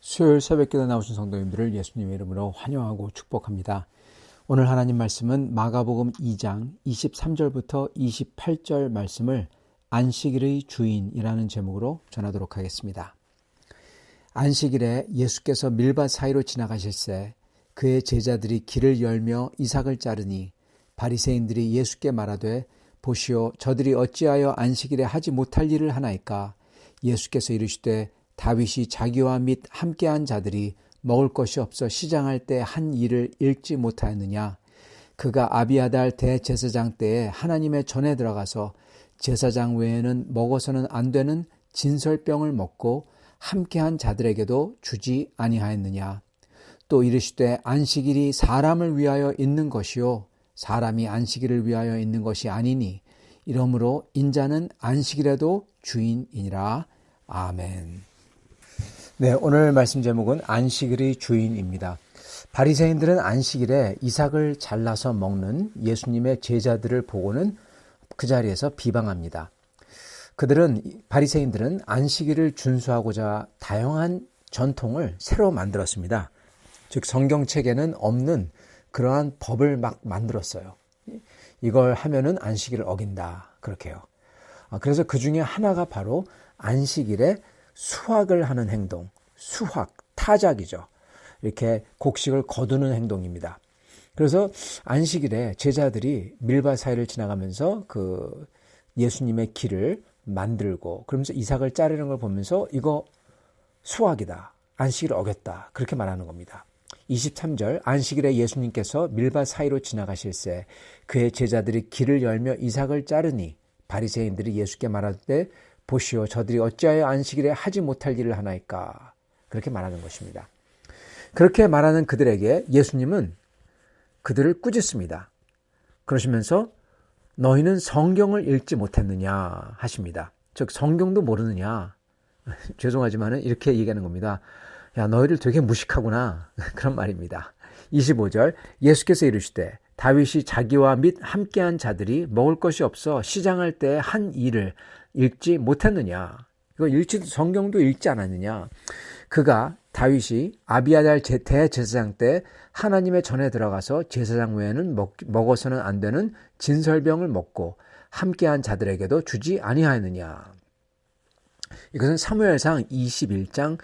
수요일 새벽기도 나오신 성도님들을 예수님의 이름으로 환영하고 축복합니다. 오늘 하나님 말씀은 마가복음 2장 23절부터 28절 말씀을 안식일의 주인이라는 제목으로 전하도록 하겠습니다. 안식일에 예수께서 밀밭 사이로 지나가실새 그의 제자들이 길을 열며 이삭을 자르니 바리새인들이 예수께 말하되 보시오 저들이 어찌하여 안식일에 하지 못할 일을 하나이까. 예수께서 이르시되 다윗이 자기와 및 함께한 자들이 먹을 것이 없어 시장할 때 한 일을 읽지 못하였느냐. 그가 아비아달 대제사장 때에 하나님의 전에 들어가서 제사장 외에는 먹어서는 안 되는 진설병을 먹고 함께한 자들에게도 주지 아니하였느냐. 또 이르시되 안식일이 사람을 위하여 있는 것이요 사람이 안식일을 위하여 있는 것이 아니니 이러므로 인자는 안식일에도 주인이니라. 아멘. 네, 오늘 말씀 제목은 안식일의 주인입니다. 바리새인들은 안식일에 이삭을 잘라서 먹는 예수님의 제자들을 보고는 그 자리에서 비방합니다. 바리새인들은 안식일을 준수하고자 다양한 전통을 새로 만들었습니다. 즉 성경책에는 없는 그러한 법을 막 만들었어요. 이걸 하면은 안식일을 어긴다 그렇게요. 그래서 그 중에 하나가 바로 안식일에 수확을 하는 행동, 수확, 타작이죠. 이렇게 곡식을 거두는 행동입니다. 그래서 안식일에 제자들이 밀밭 사이를 지나가면서 그 예수님의 길을 만들고 그러면서 이삭을 자르는 걸 보면서 이거 수확이다, 안식일을 어겼다 그렇게 말하는 겁니다. 23절 안식일에 예수님께서 밀밭 사이로 지나가실새 그의 제자들이 길을 열며 이삭을 자르니 바리새인들이 예수께 말하되 보시오 저들이 어찌하여 안식일에 하지 못할 일을 하나이까. 그렇게 말하는 것입니다. 그렇게 말하는 그들에게 예수님은 그들을 꾸짖습니다. 그러시면서 너희는 성경을 읽지 못했느냐 하십니다. 즉 성경도 모르느냐. 죄송하지만 이렇게 얘기하는 겁니다. 야 너희들 되게 무식하구나. 그런 말입니다. 25절 예수께서 이르시되 다윗이 자기와 및 함께한 자들이 먹을 것이 없어 시장할 때 한 일을 읽지 못했느냐. 성경도 읽지 않았느냐. 그가 다윗이 아비아달 대제사장 때 하나님의 전에 들어가서 제사장 외에는 먹어서는 안 되는 진설병을 먹고 함께한 자들에게도 주지 아니하였느냐. 이것은 사무엘상 21장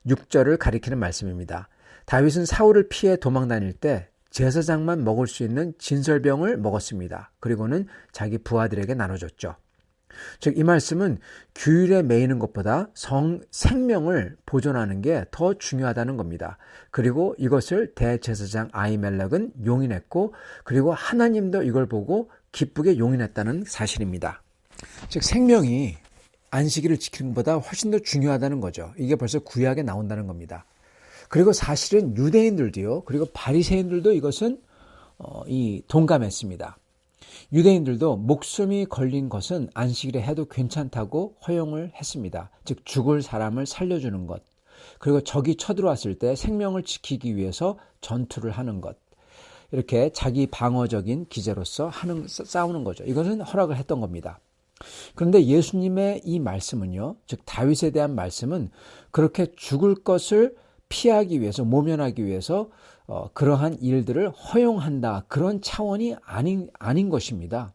6절을 가리키는 말씀입니다. 다윗은 사울을 피해 도망 다닐 때 제사장만 먹을 수 있는 진설병을 먹었습니다. 그리고는 자기 부하들에게 나눠줬죠. 즉 이 말씀은 규율에 매이는 것보다 생명을 보존하는 게 더 중요하다는 겁니다. 그리고 이것을 대제사장 아히멜렉은 용인했고 그리고 하나님도 이걸 보고 기쁘게 용인했다는 사실입니다. 즉 생명이 안식일을 지키는 것보다 훨씬 더 중요하다는 거죠. 이게 벌써 구약에 나온다는 겁니다. 그리고 사실은 유대인들도요. 그리고 바리새인들도 이것은 동감했습니다. 유대인들도 목숨이 걸린 것은 안식일에 해도 괜찮다고 허용을 했습니다. 즉 죽을 사람을 살려주는 것, 그리고 적이 쳐들어왔을 때 생명을 지키기 위해서 전투를 하는 것, 이렇게 자기 방어적인 기제로서 싸우는 거죠. 이것은 허락을 했던 겁니다. 그런데 예수님의 이 말씀은요, 즉 다윗에 대한 말씀은 그렇게 죽을 것을 피하기 위해서, 모면하기 위해서 그러한 일들을 허용한다, 그런 차원이 아닌 것입니다.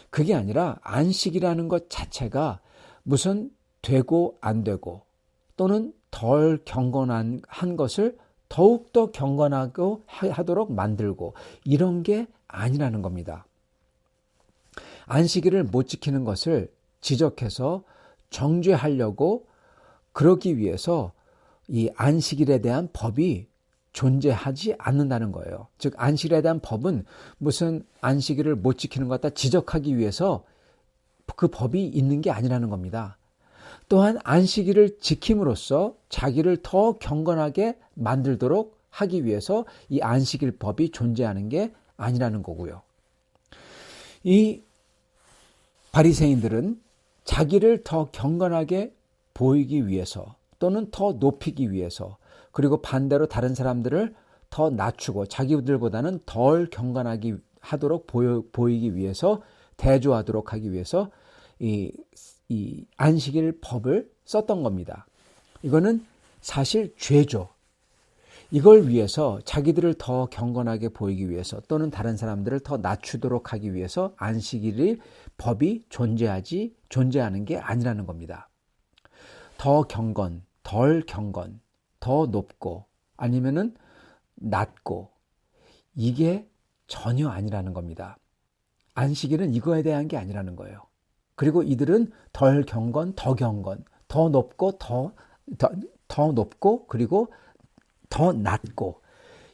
그게 아니라 안식이라는 것 자체가 무슨 되고 안 되고 또는 덜 경건한 것을 더욱더 경건하고 하도록 만들고 이런 게 아니라는 겁니다. 안식일을 못 지키는 것을 지적해서 정죄하려고 그러기 위해서 이 안식일에 대한 법이 존재하지 않는다는 거예요. 즉 안식일에 대한 법은 무슨 안식일을 못 지키는 것 같다 지적하기 위해서 그 법이 있는 게 아니라는 겁니다. 또한 안식일을 지킴으로써 자기를 더 경건하게 만들도록 하기 위해서 이 안식일 법이 존재하는 게 아니라는 거고요. 이 바리새인들은 자기를 더 경건하게 보이기 위해서 또는 더 높이기 위해서 그리고 반대로 다른 사람들을 더 낮추고 자기들보다는 덜 경건하게 하도록 보이기 위해서 대조하도록 하기 위해서 이 안식일 법을 썼던 겁니다. 이거는 사실 죄죠. 이걸 위해서 자기들을 더 경건하게 보이기 위해서 또는 다른 사람들을 더 낮추도록 하기 위해서 안식일의 법이 존재하는 게 아니라는 겁니다. 더 경건, 덜 경건, 더 높고 아니면은 낮고 이게 전혀 아니라는 겁니다. 안식일은 이거에 대한 게 아니라는 거예요. 그리고 이들은 덜 경건, 더 높고 더 높고 그리고 더 낮고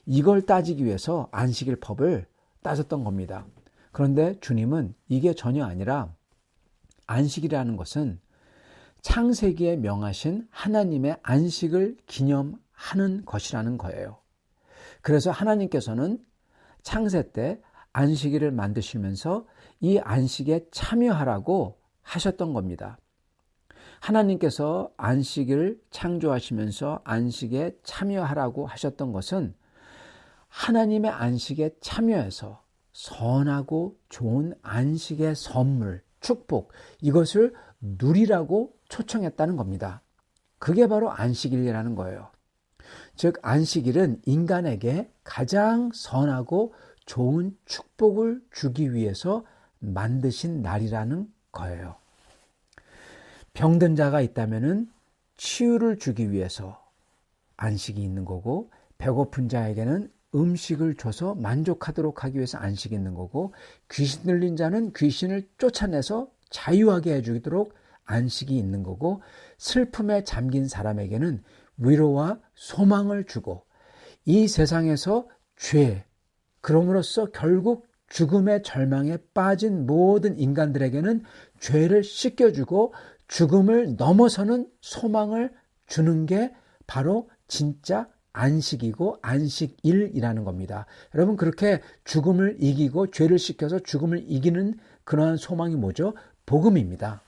이걸 따지기 위해서 안식일 법을 따졌던 겁니다. 그런데 주님은 이게 전혀 아니라 안식이라는 것은 창세기에 명하신 하나님의 안식을 기념하는 것이라는 거예요. 그래서 하나님께서는 창세 때 안식일을 만드시면서 이 안식에 참여하라고 하셨던 겁니다. 하나님께서 안식을 창조하시면서 안식에 참여하라고 하셨던 것은 하나님의 안식에 참여해서 선하고 좋은 안식의 선물, 축복, 이것을 누리라고 초청했다는 겁니다. 그게 바로 안식일이라는 거예요. 즉 안식일은 인간에게 가장 선하고 좋은 축복을 주기 위해서 만드신 날이라는 거예요. 병든 자가 있다면은 치유를 주기 위해서 안식이 있는 거고, 배고픈 자에게는 음식을 줘서 만족하도록 하기 위해서 안식이 있는 거고, 귀신 들린 자는 귀신을 쫓아내서 자유하게 해주도록 안식이 있는 거고, 슬픔에 잠긴 사람에게는 위로와 소망을 주고, 이 세상에서 죄, 그럼으로써 결국 죽음의 절망에 빠진 모든 인간들에게는 죄를 씻겨주고 죽음을 넘어서는 소망을 주는 게 바로 진짜 안식이고 안식일이라는 겁니다. 여러분, 그렇게 죽음을 이기고 죄를 씻겨서 죽음을 이기는 그러한 소망이 뭐죠? 복음입니다.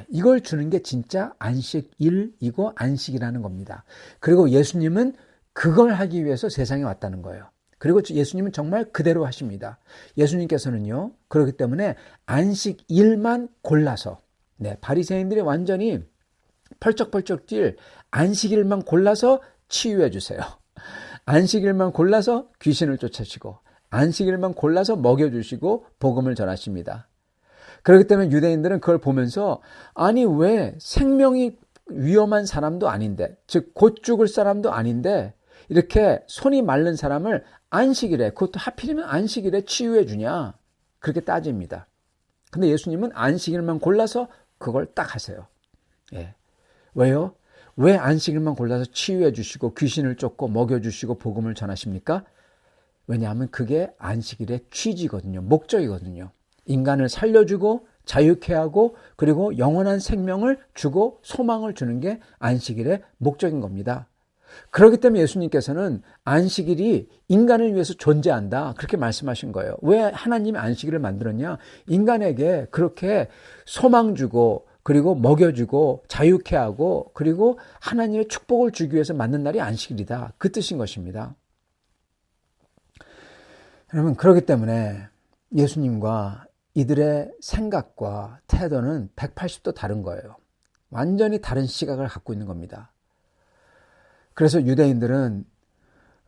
이걸 주는 게 진짜 안식일이고 안식이라는 겁니다. 그리고 예수님은 그걸 하기 위해서 세상에 왔다는 거예요. 그리고 예수님은 정말 그대로 하십니다. 예수님께서는요, 그렇기 때문에 안식일만 골라서, 바리새인들이 완전히 펄쩍펄쩍 뛸 안식일만 골라서 치유해 주세요. 안식일만 골라서 귀신을 쫓아주시고, 안식일만 골라서 먹여주시고 복음을 전하십니다. 그렇기 때문에 유대인들은 그걸 보면서 아니 왜 생명이 위험한 사람도 아닌데, 즉 곧 죽을 사람도 아닌데 이렇게 손이 마른 사람을 안식일에, 그것도 하필이면 안식일에 치유해 주냐, 그렇게 따집니다. 근데 예수님은 안식일만 골라서 그걸 딱 하세요. 예. 왜요? 왜 안식일만 골라서 치유해 주시고 귀신을 쫓고 먹여 주시고 복음을 전하십니까? 왜냐하면 그게 안식일의 취지거든요. 목적이거든요. 인간을 살려주고 자유케 하고 그리고 영원한 생명을 주고 소망을 주는 게 안식일의 목적인 겁니다. 그렇기 때문에 예수님께서는 안식일이 인간을 위해서 존재한다, 그렇게 말씀하신 거예요. 왜 하나님이 안식일을 만들었냐? 인간에게 그렇게 소망 주고 그리고 먹여주고 자유케 하고 그리고 하나님의 축복을 주기 위해서 만든 날이 안식일이다, 그 뜻인 것입니다. 여러분, 그렇기 때문에 예수님과 이들의 생각과 태도는 180도 다른 거예요. 완전히 다른 시각을 갖고 있는 겁니다. 그래서 유대인들은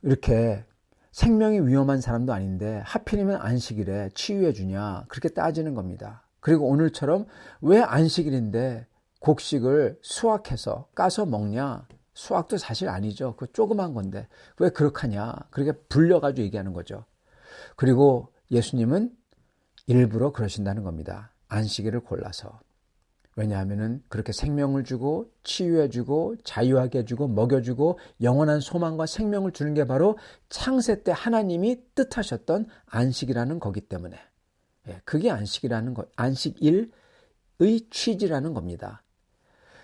이렇게 생명이 위험한 사람도 아닌데 하필이면 안식일에 치유해 주냐, 그렇게 따지는 겁니다. 그리고 오늘처럼 왜 안식일인데 곡식을 수확해서 까서 먹냐? 수확도 사실 아니죠. 그거 조그만 건데 왜 그렇게 하냐? 그렇게 불려가지고 얘기하는 거죠. 그리고 예수님은 일부러 그러신다는 겁니다. 안식일을 골라서. 왜냐하면은 그렇게 생명을 주고 치유해주고 자유하게 해주고 먹여주고 영원한 소망과 생명을 주는 게 바로 창세 때 하나님이 뜻하셨던 안식이라는 거기 때문에, 그게 안식이라는 거, 안식일의 취지라는 겁니다.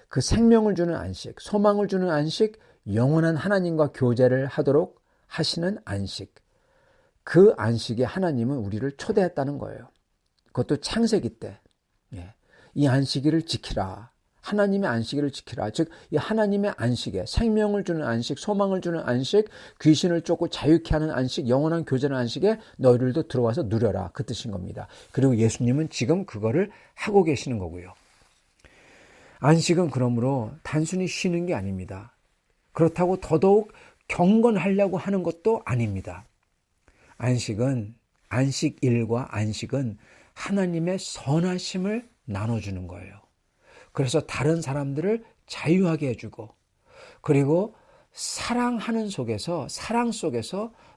그 생명을 주는 안식, 소망을 주는 안식, 영원한 하나님과 교제를 하도록 하시는 안식, 그 안식에 하나님은 우리를 초대했다는 거예요. 그것도 창세기 때. 이 안식일을 지키라. 하나님의 안식일을 지키라. 즉, 이 하나님의 안식에 생명을 주는 안식, 소망을 주는 안식, 귀신을 쫓고 자유케 하는 안식, 영원한 교제는 안식에 너희들도 들어와서 누려라, 그 뜻인 겁니다. 그리고 예수님은 지금 그거를 하고 계시는 거고요. 안식은 그러므로 단순히 쉬는 게 아닙니다. 그렇다고 더더욱 경건하려고 하는 것도 아닙니다. 안식일과 안식은 하나님의 선하심을 나눠주는 거예요. 그래서 다른 사람들을 자유하게 해주고, 그리고 사랑 속에서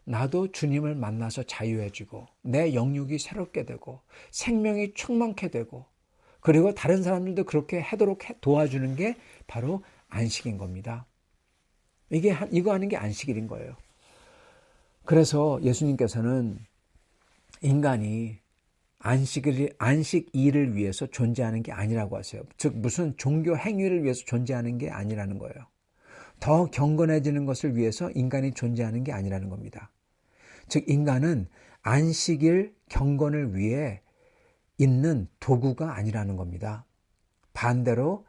나도 주님을 만나서 자유해지고, 내 영육이 새롭게 되고, 생명이 충만케 되고, 그리고 다른 사람들도 그렇게 하도록 도와주는 게 바로 안식인 겁니다. 이거 하는 게 안식일인 거예요. 그래서 예수님께서는 인간이 안식일을 위해서 존재하는 게 아니라고 하세요. 즉 무슨 종교 행위를 위해서 존재하는 게 아니라는 거예요. 더 경건해지는 것을 위해서 인간이 존재하는 게 아니라는 겁니다. 즉 인간은 안식일 경건을 위해 있는 도구가 아니라는 겁니다. 반대로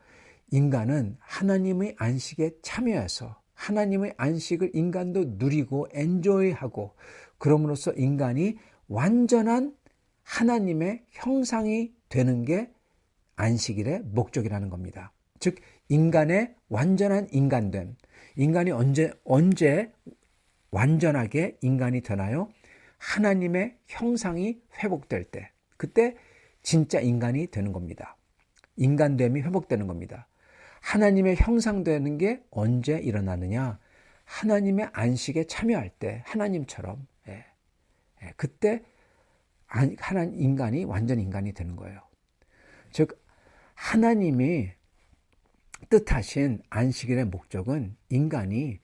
인간은 하나님의 안식에 참여해서 하나님의 안식을 인간도 누리고 엔조이하고, 그럼으로써 인간이 완전한 하나님의 형상이 되는 게 안식일의 목적이라는 겁니다. 즉 인간의 완전한 인간됨. 인간이 언제 완전하게 인간이 되나요? 하나님의 형상이 회복될 때, 그때 진짜 인간이 되는 겁니다. 인간됨이 회복되는 겁니다. 하나님의 형상 되는 게 언제 일어나느냐? 하나님의 안식에 참여할 때, 하나님처럼. 그때 인간이 완전 인간이 되는 거예요. 즉 하나님이 뜻하신 안식일의 목적은 인간이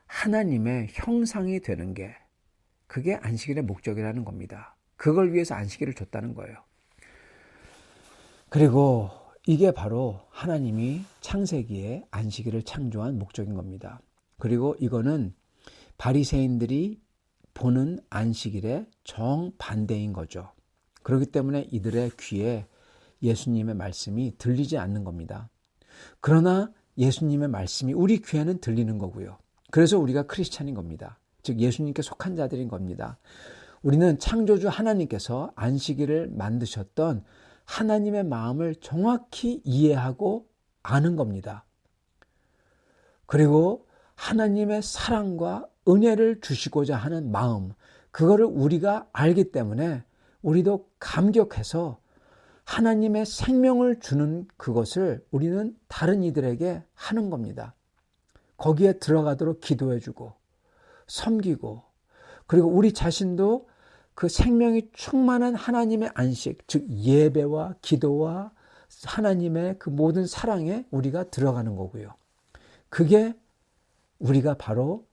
하나님의 형상이 되는 게, 그게 안식일의 목적이라는 겁니다. 그걸 위해서 안식일을 줬다는 거예요. 그리고 이게 바로 하나님이 창세기에 안식일을 창조한 목적인 겁니다. 그리고 이거는 바리새인들이 보는 안식일의 정반대인 거죠. 그렇기 때문에 이들의 귀에 예수님의 말씀이 들리지 않는 겁니다. 그러나 예수님의 말씀이 우리 귀에는 들리는 거고요. 그래서 우리가 크리스찬인 겁니다. 즉 예수님께 속한 자들인 겁니다. 우리는 창조주 하나님께서 안식일을 만드셨던 하나님의 마음을 정확히 이해하고 아는 겁니다. 그리고 하나님의 사랑과 은혜를 주시고자 하는 마음, 그거를 우리가 알기 때문에 우리도 감격해서 하나님의 생명을 주는 그것을 우리는 다른 이들에게 하는 겁니다. 거기에 들어가도록 기도해주고 섬기고, 그리고 우리 자신도 그 생명이 충만한 하나님의 안식, 즉 예배와 기도와 하나님의 그 모든 사랑에 우리가 들어가는 거고요. 그게 우리가 바로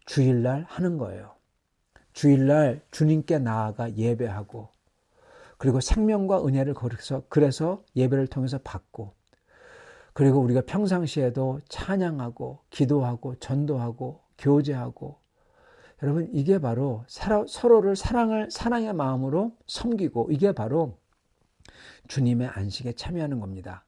주일날 하는 거예요. 주일날 주님께 나아가 예배하고, 그리고 생명과 은혜를 그래서 예배를 통해서 받고, 그리고 우리가 평상시에도 찬양하고 기도하고 전도하고 교제하고, 여러분 이게 바로 서로를 사랑의 마음으로 섬기고, 이게 바로 주님의 안식에 참여하는 겁니다.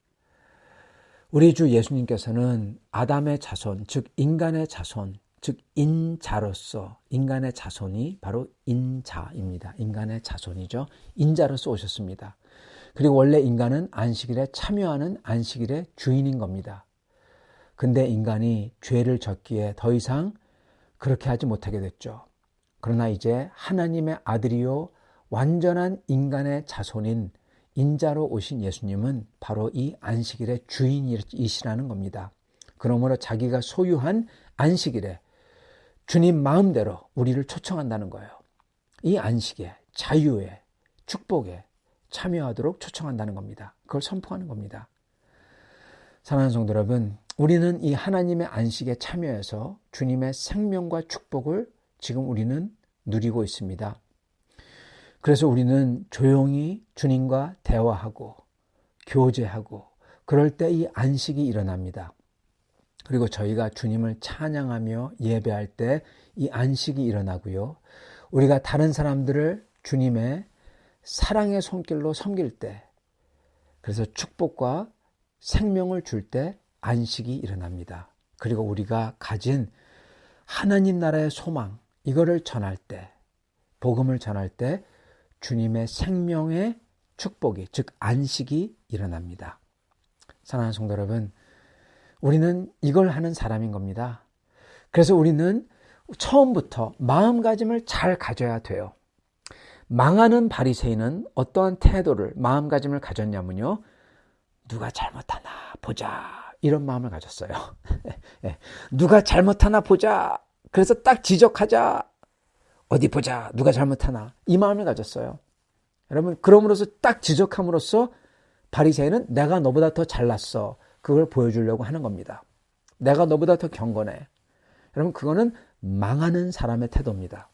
우리 주 예수님께서는 아담의 자손, 즉 인간의 자손, 즉 인자로서, 인간의 자손이 바로 인자입니다. 인간의 자손이죠. 인자로서 오셨습니다. 그리고 원래 인간은 안식일에 참여하는 안식일의 주인인 겁니다. 근데 인간이 죄를 졌기에 더 이상 그렇게 하지 못하게 됐죠. 그러나 이제 하나님의 아들이요 완전한 인간의 자손인 인자로 오신 예수님은 바로 이 안식일의 주인이시라는 겁니다. 그러므로 자기가 소유한 안식일에 주님 마음대로 우리를 초청한다는 거예요. 이 안식에, 자유에, 축복에 참여하도록 초청한다는 겁니다. 그걸 선포하는 겁니다. 사랑하는 성도 여러분, 우리는 이 하나님의 안식에 참여해서 주님의 생명과 축복을 지금 우리는 누리고 있습니다. 그래서 우리는 조용히 주님과 대화하고 교제하고 그럴 때 이 안식이 일어납니다. 그리고 저희가 주님을 찬양하며 예배할 때 이 안식이 일어나고요. 우리가 다른 사람들을 주님의 사랑의 손길로 섬길 때, 그래서 축복과 생명을 줄 때 안식이 일어납니다. 그리고 우리가 가진 하나님 나라의 소망, 이거를 전할 때, 복음을 전할 때 주님의 생명의 축복이, 즉 안식이 일어납니다. 사랑하는 성도 여러분, 우리는 이걸 하는 사람인 겁니다. 그래서 우리는 처음부터 마음가짐을 잘 가져야 돼요. 망하는 바리새인은 어떠한 태도를, 마음가짐을 가졌냐면요, 누가 잘못하나 보자, 이런 마음을 가졌어요. 누가 잘못하나 보자, 그래서 딱 지적하자, 어디 보자, 누가 잘못하나, 이 마음을 가졌어요. 여러분, 그럼으로써 딱 지적함으로써 바리새인은 내가 너보다 더 잘났어, 그걸 보여주려고 하는 겁니다. 내가 너보다 더 경건해. 여러분, 그거는 망하는 사람의 태도입니다.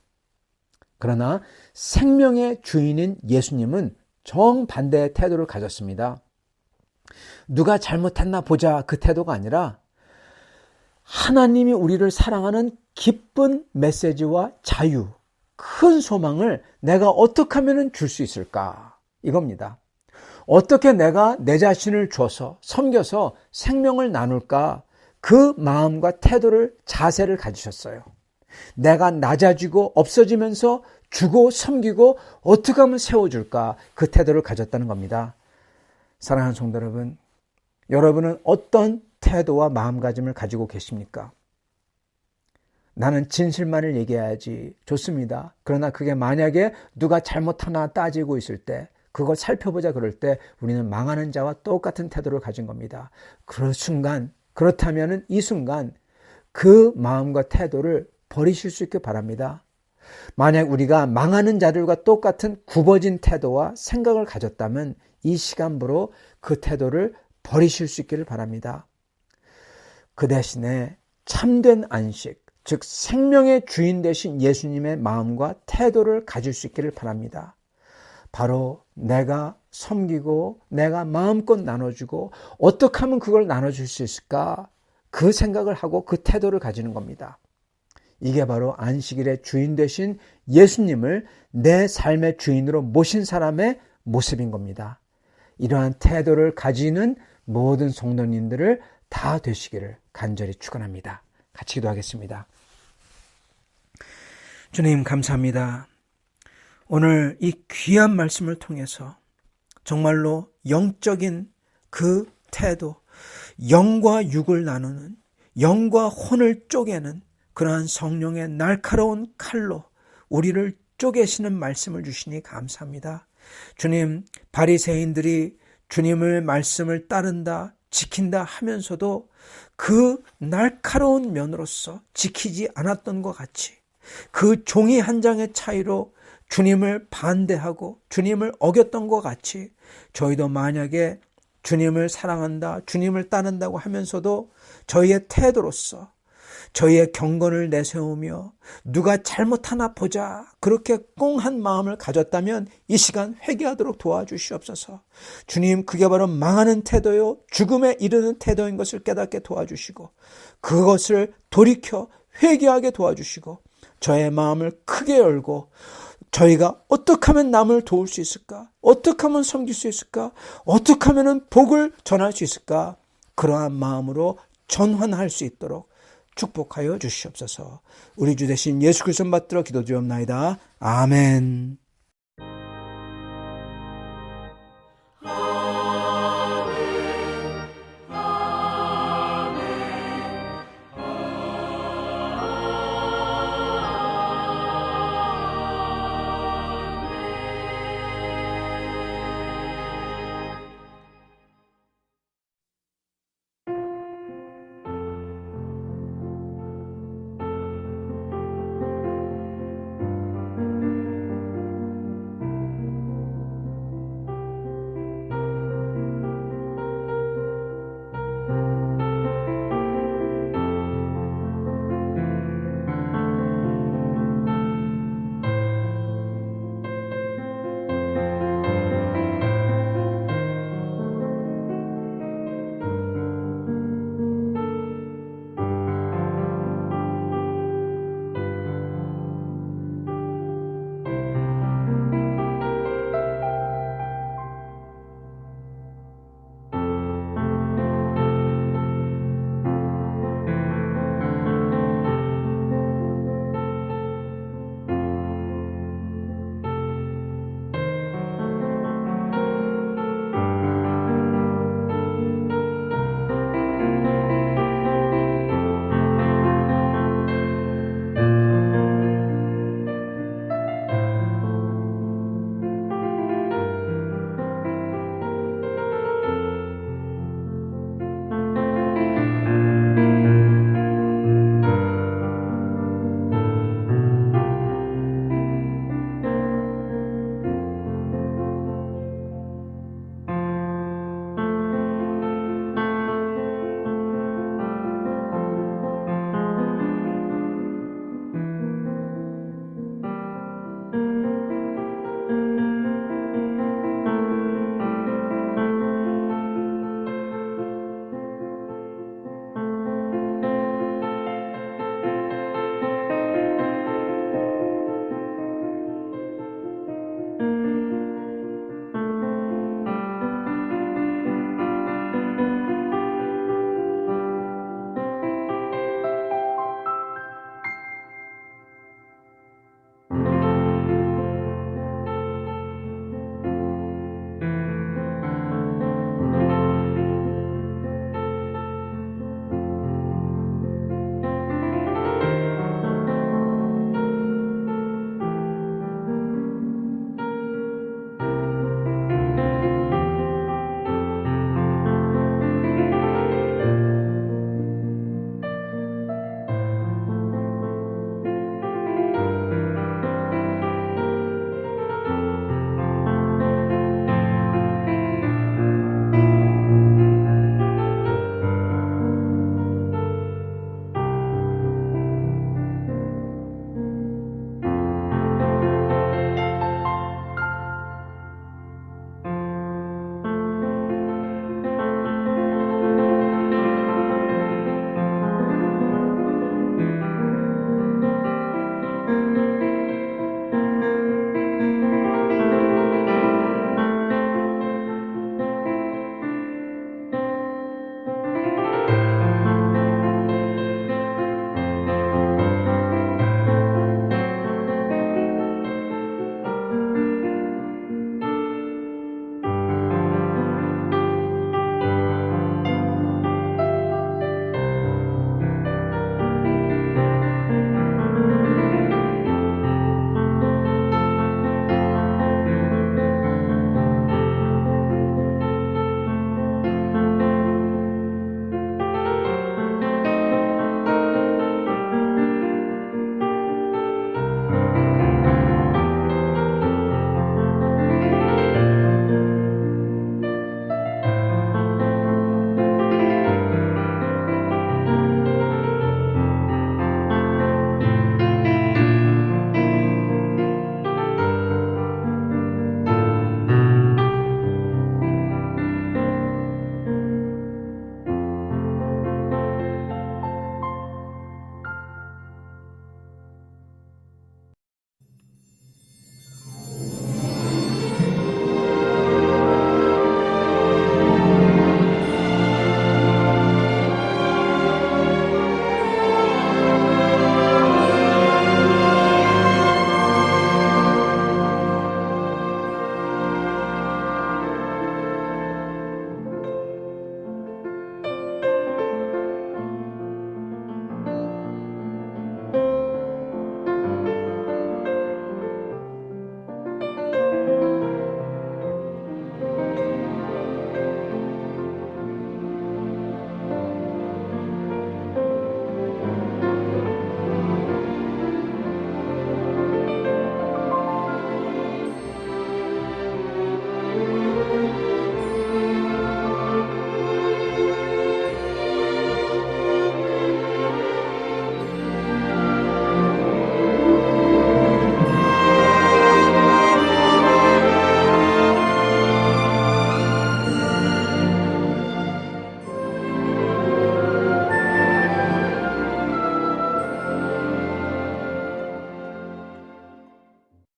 그러나 생명의 주인인 예수님은 정반대의 태도를 가졌습니다. 누가 잘못했나 보자, 그 태도가 아니라 하나님이 우리를 사랑하는 기쁜 메시지와 자유, 큰 소망을 내가 어떻게 하면 줄 수 있을까, 이겁니다. 어떻게 내가 내 자신을 줘서 섬겨서 생명을 나눌까, 그 마음과 태도를, 자세를 가지셨어요. 내가 낮아지고 없어지면서 주고 섬기고 어떻게 하면 세워줄까, 그 태도를 가졌다는 겁니다. 사랑하는 성도 여러분, 여러분은 어떤 태도와 마음가짐을 가지고 계십니까? 나는 진실만을 얘기해야지, 좋습니다. 그러나 그게 만약에 누가 잘못하나 따지고 있을 때, 그걸 살펴보자 그럴 때 우리는 망하는 자와 똑같은 태도를 가진 겁니다. 그렇다면 이 순간 그 마음과 태도를 버리실 수 있길 바랍니다. 만약 우리가 망하는 자들과 똑같은 굽어진 태도와 생각을 가졌다면 이 시간부로 그 태도를 버리실 수 있기를 바랍니다. 그 대신에 참된 안식, 즉 생명의 주인 되신 예수님의 마음과 태도를 가질 수 있기를 바랍니다. 바로 내가 섬기고 내가 마음껏 나눠주고 어떻게 하면 그걸 나눠줄 수 있을까, 그 생각을 하고 그 태도를 가지는 겁니다. 이게 바로 안식일의 주인 되신 예수님을 내 삶의 주인으로 모신 사람의 모습인 겁니다. 이러한 태도를 가지는 모든 성도님들을 다 되시기를 간절히 축원합니다. 같이 기도하겠습니다. 주님, 감사합니다. 오늘 이 귀한 말씀을 통해서 정말로 영적인 그 태도, 영과 육을 나누는, 영과 혼을 쪼개는 그러한 성령의 날카로운 칼로 우리를 쪼개시는 말씀을 주시니 감사합니다. 주님, 바리새인들이 주님의 말씀을 따른다, 지킨다 하면서도 그 날카로운 면으로서 지키지 않았던 것 같이 그 종이 한 장의 차이로 주님을 반대하고 주님을 어겼던 것 같이 저희도 만약에 주님을 사랑한다, 주님을 따른다고 하면서도 저희의 태도로서 저희의 경건을 내세우며 누가 잘못하나 보자 그렇게 꽁한 마음을 가졌다면 이 시간 회개하도록 도와주시옵소서. 주님, 그게 바로 망하는 태도요 죽음에 이르는 태도인 것을 깨닫게 도와주시고 그것을 돌이켜 회개하게 도와주시고 저의 마음을 크게 열고 저희가 어떻게 하면 남을 도울 수 있을까? 어떻게 하면 섬길 수 있을까? 어떻게 하면 복을 전할 수 있을까? 그러한 마음으로 전환할 수 있도록 축복하여 주시옵소서. 우리 주 되신 예수 그리스도 받들어 기도드리옵나이다. 아멘.